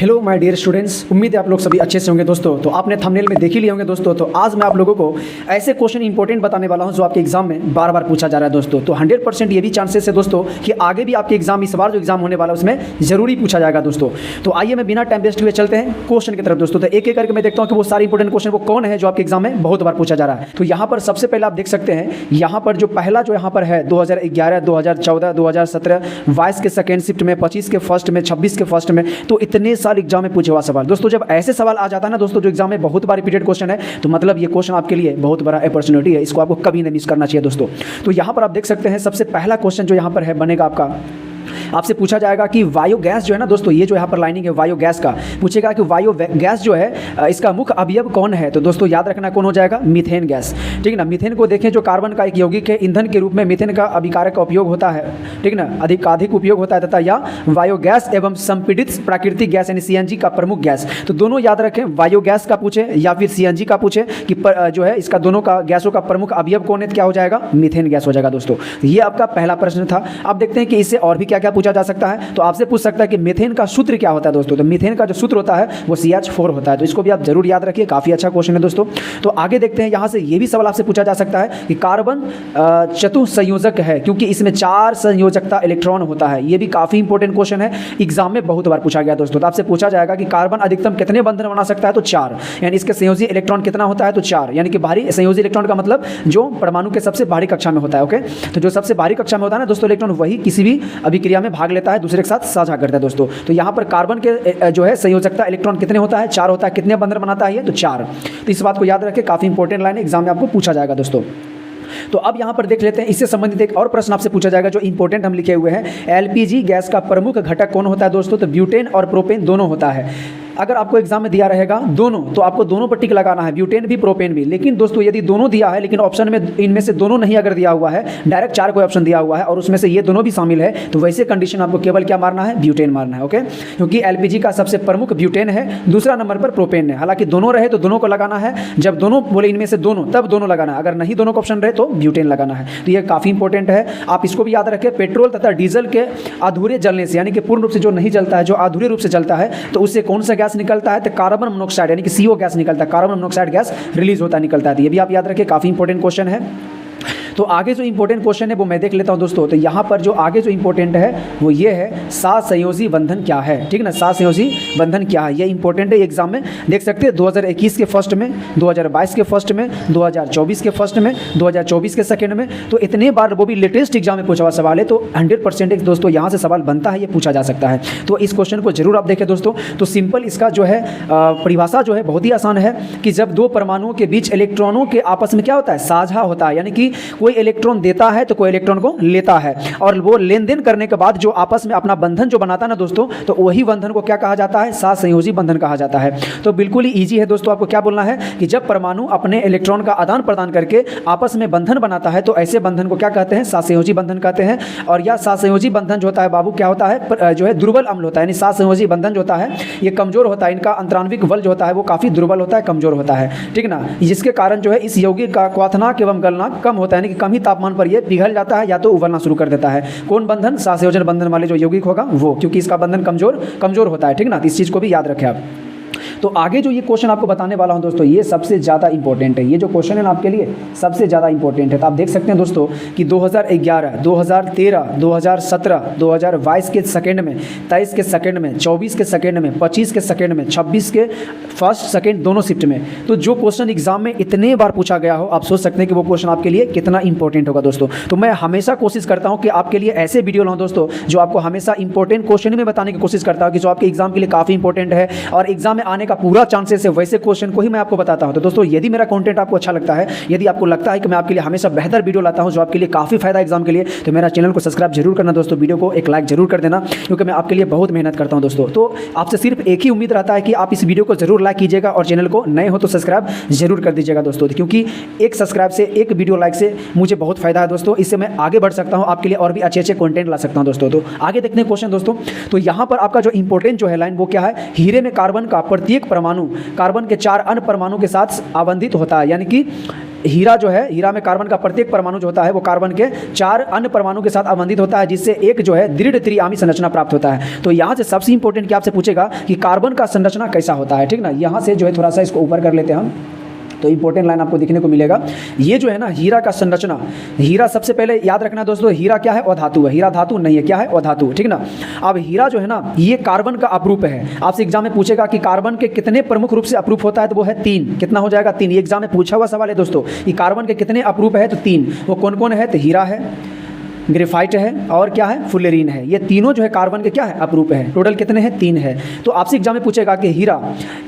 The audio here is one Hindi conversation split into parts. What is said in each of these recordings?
हेलो माय डियर स्टूडेंट्स, उम्मीद है आप लोग सभी अच्छे से होंगे दोस्तों। तो आपने थंबनेल में देख ही लिए होंगे दोस्तों। तो आज मैं आप लोगों को ऐसे क्वेश्चन इंपॉर्टेंट बताने वाला हूं जो आपके एग्जाम में बार बार पूछा जा रहा है दोस्तों। तो 100% ये भी चांसेस है दोस्तों कि आगे भी आपके एग्जाम, इस बार जो एग्जाम होने वाला है उसमें जरूरी पूछा जाएगा दोस्तों। तो आइए मैं बिना टाइम वेस्ट हुए चलते हैं क्वेश्चन की तरफ दोस्तों। तो एक एक करके मैं देखता हूँ कि वो सारे इंपॉर्टेंट क्वेश्चन वो कौन है जो आपके एग्जाम में बहुत बार पूछा जा रहा है। तो यहाँ पर सबसे पहले आप देख सकते हैं, यहाँ पर जो पहला जो यहाँ पर है 2011, 2014, 2017, 22 के सेकेंड शिफ्ट में, 25 के फर्स्ट में, 26 के फर्स्ट में, तो इतने सारे एग्जाम में पूछे हुआ सवाल दोस्तों। जब ऐसे सवाल आ जाता है ना दोस्तों जो एग्जाम में बहुत बार रिपीटेड क्वेश्चन है, तो मतलब ये क्वेश्चन आपके लिए बहुत बड़ा अपॉर्चुनिटी है, इसको आपको कभी नहीं मिस करना चाहिए दोस्तों। तो यहाँ पर आप देख सकते हैं सबसे पहला क्वेश्चन जो यहाँ पर है बनेगा आपका, आपसे पूछा जाएगा कि बायोगैस जो है ना दोस्तों, ये जो यहाँ पर लाइनिंग है बायोगैस का, पूछेगा कि बायोगैस जो है इसका मुख्य अवयव कौन है। तो दोस्तों याद रखना कौन हो जाएगा, मीथेन गैस। ठीक ना, मीथेन को देखें जो कार्बन का एक यौगिक है, ईंधन के रूप में मीथेन का अभिकारक का उपयोग होता है, ठीक ना, अधिक उपयोग होता है तथा यह बायोगैस एवं संपीड़ित प्राकृतिक गैस यानी सीएनजी का प्रमुख गैस। तो दोनों याद रखें, बायोगैस का पूछे या फिर सीएनजी का पूछे कि जो है इसका दोनों का गैसों का प्रमुख अवयव कौन है, क्या हो जाएगा, मीथेन गैस हो जाएगा दोस्तों। ये आपका पहला प्रश्न था। अब देखते हैं कि इससे और भी क्या क्या पूछा जा सकता है। तो आपसे पूछ सकता है कि मीथेन का सूत्र क्या होता है दोस्तों। तो मीथेन का जो सूत्र होता है वो CH4 होता है। तो इसको भी आप जरूर याद रखिए, काफी अच्छा क्वेश्चन है दोस्तों। तो आगे देखते हैं, यहां से ये भी सवाल आपसे पूछा जा सकता है कि कार्बन चतुसंयोजक है क्योंकि इसमें 4 संयोजकता इलेक्ट्रॉन होता है। ये भी काफी इंपॉर्टेंट क्वेश्चन है, एग्जाम में बहुत बार पूछा गया दोस्तों। तो आपसे पूछा जाएगा कि कार्बन अधिकतम कितने बंधन बना सकता है, तो 4, यानी इसके संयोजी इलेक्ट्रॉन कितना होता है, तो 4, यानी कि बाहरी संयोजी इलेक्ट्रॉन का मतलब जो परमाणु के सबसे बाहरी कक्षा में होता है। ओके, तो जो सबसे बाहरी कक्षा में होता है ना दोस्तों इलेक्ट्रॉन, वही किसी भी अभिक्रिया में भाग लेता है, दूसरे के साथ साझा करता है दोस्तों। तो यहाँ पर कार्बन के जो है संयोजकता इलेक्ट्रॉन कितने होता है, 4 होता है। कितने बंधन बनाता है ये, तो 4। तो इस बात को याद रखें, काफी इंपॉर्टेंट लाइन है, एग्जाम में आपको पूछा जाएगा दोस्तों। तो अब यहाँ पर देख लेते हैं, इससे संबंधित एक और प्रश्न आपसे पूछा जाएगा जो इंपॉर्टेंट हम लिखे हुए हैं। एलपीजी गैस का प्रमुख घटक कौन होता है दोस्तों, तो ब्यूटेन और प्रोपेन दोनों होता है। अगर आपको एग्जाम में दिया रहेगा दोनों, तो आपको दोनों पर टिक लगाना है, ब्यूटेन भी प्रोपेन भी। लेकिन दोस्तों यदि दोनों दिया है लेकिन ऑप्शन में इनमें से दोनों नहीं अगर दिया हुआ है, डायरेक्ट 4 कोई ऑप्शन दिया हुआ है और उसमें से ये दोनों भी शामिल है, तो वैसे कंडीशन आपको केवल क्या मारना है, ब्यूटेन मारना है। ओके, क्योंकि एलपीजी का सबसे प्रमुख ब्यूटेन है, दूसरा नंबर पर प्रोपेन है। हालांकि दोनों रहे तो दोनों को लगाना है, जब दोनों बोले इनमें से दोनों, तब दोनों लगाना है। अगर नहीं दोनों का ऑप्शन रहे तो ब्यूटेन लगाना है। तो ये काफी इंपॉर्टेंट है, आप इसको भी याद रखें। पेट्रोल तथा डीजल के अधूरे जलने से, यानी कि पूर्ण रूप से जो नहीं जलता है, जो अधूरे रूप से जलता है, तो उससे कौन सा गैस निकलता है, तो कार्बन मोनोऑक्साइड यानी कि CO गैस निकलता है, कार्बन मोनोऑक्साइड गैस रिलीज होता है, निकलता है। ये भी आप याद रखिए, काफी इंपॉर्टेंट क्वेश्चन है। तो आगे जो इंपॉर्टेंट क्वेश्चन है वो मैं देख लेता हूं दोस्तों। तो यहाँ पर जो आगे जो इंपॉर्टेंट है वो ये है, सहसंयोजी बंधन क्या है, ठीक ना, सहसंयोजी बंधन क्या है, ये इंपॉर्टेंट है। एग्जाम में देख सकते हैं 2021 के फर्स्ट में, 2022 के फर्स्ट में, 2024 के फर्स्ट में, 2024 के सेकंड में, तो इतने बार वो भी लेटेस्ट एग्जाम में पूछा हुआ सवाल है। तो 100% दोस्तों यहाँ से सवाल बनता है, ये पूछा जा सकता है। तो इस क्वेश्चन को जरूर आप देखें दोस्तों। तो सिंपल इसका जो है परिभाषा जो है बहुत ही आसान है कि जब दो परमाणुओं के बीच इलेक्ट्रॉनों के आपस में क्या होता है, साझा होता है, यानी कि कोई इलेक्ट्रॉन देता है तो कोई इलेक्ट्रॉन को लेता है, और वो लेन देन करने के बाद जो आपस में अपना बंधन जो बनाता है ना दोस्तों, तो वही बंधन को क्या कहा जाता है, सहसंयोजी बंधन कहा जाता है। तो बिल्कुल ही इजी है दोस्तों, आपको क्या बोलना है कि जब परमाणु अपने इलेक्ट्रॉन का आदान प्रदान करके आपस में बंधन बनाता है तो ऐसे बंधन को क्या कहते हैं, सहसंयोजी बंधन कहते हैं। और यह सहसंयोजी बंधन जो होता है बाबू क्या होता है, जो है दुर्बल अम्ल होता है, यानी सहसंयोजी बंधन जो होता है ये कमजोर होता है, इनका अंतराणविक बल जो होता है वो काफी दुर्बल होता है, कमजोर होता है, ठीक ना, जिसके कारण जो है इस यौगिक का क्वथनांक एवं गलनांक कम होता है, यानी कि कम ही तापमान पर ये पिघल जाता है या तो उबलना शुरू कर देता है। कौन बंधन, सहसंयोजन बंधन वाले जो यौगिक होगा वो, क्योंकि इसका बंधन कमजोर होता है, ठीक ना। इस चीज को भी याद रखें आप। तो आगे जो ये क्वेश्चन आपको बताने वाला हूं दोस्तों, ये सबसे ज़्यादा इंपॉर्टेंट है। ये जो क्वेश्चन है ना आपके लिए सबसे ज़्यादा इंपॉर्टेंट है। तो आप देख सकते हैं दोस्तों कि 2011, 2013, 2017, 2022 के सेकंड में, 23 के सेकंड में, 24 के सेकंड में, 25 के सेकंड में, 26 के फर्स्ट सेकंड दोनों शिफ्ट में, तो जो क्वेश्चन एग्जाम में इतने बार पूछा गया हो, आप सोच सकते हैं कि वो क्वेश्चन आपके लिए कितना इंपॉर्टेंट होगा दोस्तों। तो मैं हमेशा कोशिश करता हूँ कि आपके लिए ऐसे वीडियो लाऊं दोस्तों जो आपको हमेशा इंपॉर्टेंट क्वेश्चन में बताने की कोशिश करता हूँ कि जो आपके एग्जाम के लिए काफ़ी इंपॉर्टेंट है और एग्जाम में आने का पूरा चांसेस है, वैसे क्वेश्चन को ही मैं आपको बताता हूं। तो दोस्तों यदि मेरा कंटेंट आपको अच्छा लगता है, यदि आपको लगता है कि मैं आपके लिए हमेशा बेहतर वीडियो लाता हूं जो आपके लिए काफी फायदा एग्जाम के लिए, तो मेरा चैनल को सब्सक्राइब जरूर करना दोस्तों, वीडियो को एक लाइक जरूर कर देना, क्योंकि मैं आपके लिए बहुत मेहनत करता हूं दोस्तों। तो आपसे सिर्फ एक ही उम्मीद रहता है कि आप इस वीडियो को जरूर लाइक कीजिएगा और चैनल को नए हो तो सब्सक्राइब जरूर कर दीजिएगा दोस्तों, क्योंकि एक सब्सक्राइब से, एक वीडियो लाइक से मुझे बहुत फायदा है दोस्तों। इससे मैं आगे बढ़ सकता हूं, आपके लिए और भी अच्छे अच्छे कंटेंट ला सकता हूं दोस्तों। तो आगे देखते हैं क्वेश्चन दोस्तों। तो यहां पर आपका जो इंपॉर्टेंट जो है लाइन वो क्या है, हीरे में कार्बन का प्रत्येक परमाणु कार्बन के 4 अन्य परमाणु के साथ आवंधित होता है, यानी कि हीरा जो है, हीरा में कार्बन का प्रत्येक परमाणु जो होता है वो कार्बन के 4 अन्य परमाणु के साथ संबंधित होता है, जिससे एक जो है दृढ़ त्रिआमी संरचना प्राप्त होता है। तो यहाँ से सबसे इंपॉर्टेंट क्या आपसे पूछेगा कि कार्बन का संरचना कैसा होता है, ठीक ना। यहाँ से जो है थोड़ा सा इसको ऊपर कर लेते हैं हम, तो इंपॉर्टेंट लाइन आपको दिखने को मिलेगा। ये जो है ना हीरा का संरचना, हीरा सबसे पहले याद रखना दोस्तों, हीरा क्या है, अधातु है। हीरा धातु नहीं है, क्या है, अधातु, ठीक ना। अब हीरा जो है ना ये कार्बन का अपरूप है। आपसे एग्जाम में पूछेगा कि कार्बन के कितने प्रमुख रूप से अपरूप होता है, तो वो है 3। कितना हो जाएगा, 3। ये एग्जाम में पूछा हुआ सवाल है दोस्तों कि कार्बन के कितने अपरूप है, तो 3। वो कौन कौन है, तो हीरा है, ग्रेफाइट है और क्या है, फुलेरीन है। ये तीनों जो है कार्बन के क्या है, अपरूप है। टोटल कितने हैं, 3 है। तो आपसे एग्जाम में पूछेगा कि हीरा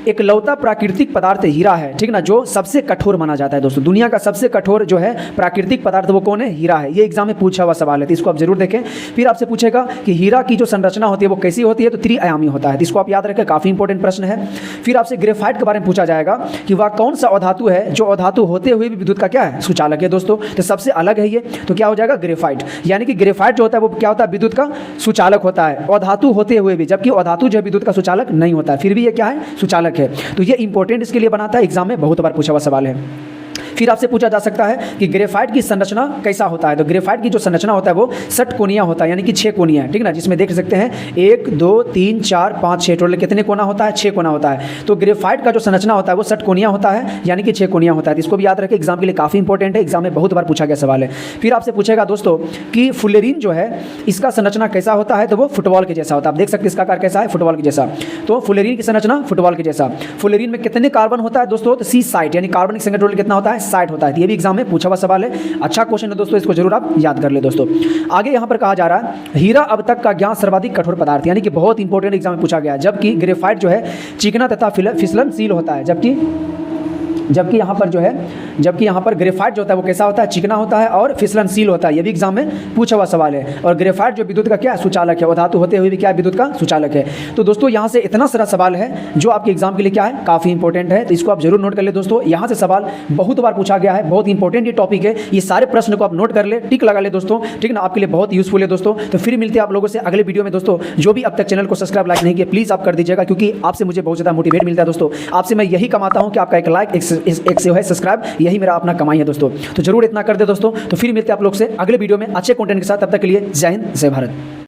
एकलौता प्राकृतिक पदार्थ हीरा है, ठीक ना, जो सबसे कठोर माना जाता है दोस्तों। दुनिया का सबसे कठोर जो है प्राकृतिक पदार्थ वो कौन है, हीरा है। ये एग्जाम में पूछा हुआ सवाल है, तो इसको आप जरूर देखें। फिर आपसे पूछेगा कि हीरा की जो संरचना होती है वो कैसी होती है, तो त्रिआयामी होता है। तो इसको आप याद रखें, काफ़ी इंपॉर्टेंट प्रश्न है। फिर आपसे ग्रेफाइट के बारे में पूछा जाएगा कि वह कौन सा अधातु है जो अधातु होते हुए भी विद्युत का क्या है, सुचालक है दोस्तों। तो सबसे अलग है ये, तो क्या हो जाएगा, ग्रेफाइट। यानी कि ग्रेफाइट होता है वो क्या होता है, विद्युत का सुचालक होता है अधातु होते हुए भी, जबकि अधातु जो है विद्युत का सुचालक नहीं होता है, फिर भी ये क्या है, सुचालक है। तो ये इंपॉर्टेंट इसके लिए बनाता है, एग्जाम में बहुत बार पूछा हुआ सवाल है। फिर आपसे पूछा जा सकता है कि ग्रेफाइट की संरचना कैसा होता है, तो ग्रेफाइट की जो संरचना होता है वो षटकोणीय होता है, यानी कि 6 कोणीय है, ठीक ना, जिसमें देख सकते हैं 1 2 3 4 5 6, टोटल कितने कोना होता है, 6 कोना होता है। तो ग्रेफाइट का जो संरचना होता है वो षटकोणीय होता है, यानी कि 6 कोणीय होता है। इसको भी याद रखें, एग्जाम के लिए काफ़ी इंपॉर्टेंट है, एग्जाम में बहुत बार पूछा गया सवाल है। फिर आपसे पूछेगा दोस्तों कि फुलेरीन जो है इसका संरचना कैसा होता है, तो वो फुटबॉल के जैसा होता है। आप देख सकते हैं इसका आकार कैसा है, फुटबॉल के जैसा। तो फुलेरीन की संरचना फुटबॉल के जैसा। फुलेरीन में कितने कार्बन होता है दोस्तों, तो 60 साइट, यानी कार्बनिक संख्या टोटल कितना होता है, 60 होता है। ये भी एग्जाम में पूछा हुआ सवाल है, अच्छा क्वेश्चन है दोस्तों, इसको जरूर आप याद कर ले दोस्तों। आगे यहाँ पर कहा जा रहा है हीरा अब तक का ज्ञात सर्वाधिक कठोर पदार्थ, यानी कि बहुत इंपॉर्टेंट एग्जाम में पूछा गया। जबकि ग्रेफाइट जो है चिकना तथा फिसलनशील होता है, जबकि यहाँ पर ग्रेफाइट जो होता है वो कैसा होता है, चिकना होता है और फिसलनशील होता है। ये भी एग्जाम में पूछा हुआ सवाल है। और ग्रेफाइट जो विद्युत का क्या है, सुचालक है, धातु होते हुए भी क्या है, विद्युत का सुचालक है। तो दोस्तों यहाँ से इतना सारा सवाल है जो आपके एग्जाम के लिए क्या है, काफ़ी इंपॉर्टेंट है। तो इसको आप जरूर नोट कर ले दोस्तों, यहाँ से सवाल बहुत बार पूछा गया है, बहुत इंपॉर्टेंट ये टॉपिक है। ये सारे प्रश्न को आप नोट कर ले, टिक लगा ले दोस्तों, ठीक ना, आपके लिए बहुत यूजफुल है दोस्तों। तो फिर मिलते हैं आप लोगों से अगले वीडियो में दोस्तों। जो भी अब तक चैनल को सब्सक्राइब लाइक नहीं किया प्लीज़ आप कर दीजिएगा, क्योंकि आपसे मुझे बहुत ज़्यादा मोटिवेट मिलता है दोस्तों। आपसे मैं यही कमाता हूँ कि आपका एक लाइक, एक से है सब्सक्राइब, यही मेरा अपना कमाई है दोस्तों। तो जरूर इतना कर दे दोस्तों। तो फिर मिलते हैं आप लोग से अगले वीडियो में अच्छे कंटेंट के साथ, तब तक के लिए जय हिंद, जय भारत।